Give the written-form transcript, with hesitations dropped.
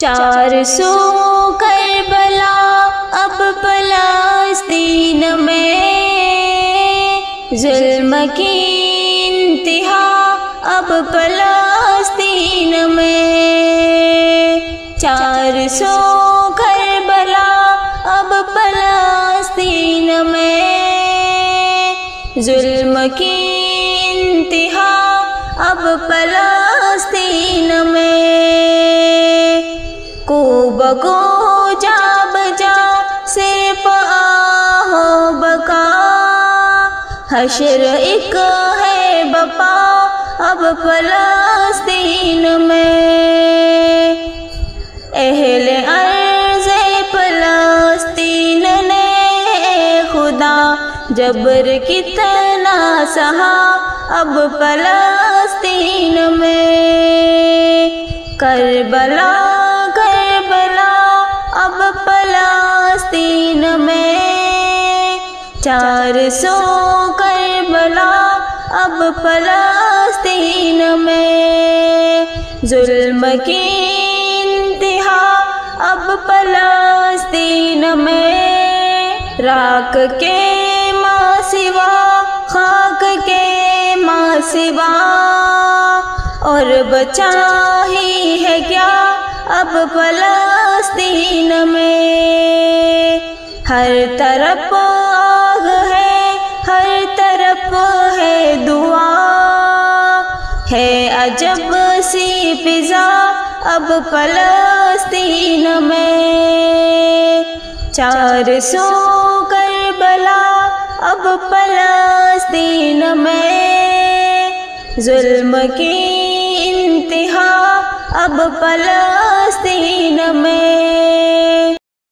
400 کربلا اب فلسطین میں، ظلم کی انتہا اب فلسطین میں۔ 400 کربلا اب فلسطین میں، ظلم کی انتہا اب فلسطین میں۔ کو بکو جا بجا صرف آہو بکا، حشر ایک ہے بپا اب فلسطین میں۔ اہل ارض فلسطین نے اے خدا جبر کتنا سہا اب فلسطین میں۔ کربلا کربلا اب فلسطین میں، 400 کربلا اب فلسطین میں، ظلم کی انتہا اب فلسطین میں۔ راکھ کے ماں سوا خاک کے ماں سوا، اور بچا ہی ہے کیا اب فلسطین میں۔ ہر طرف آگ ہے، ہر طرف ہے دعا، ہے عجب سی فضا اب فلسطین میں۔ 400 کربلا اب فلسطین میں، ظلم کی انتہا اب فلسطین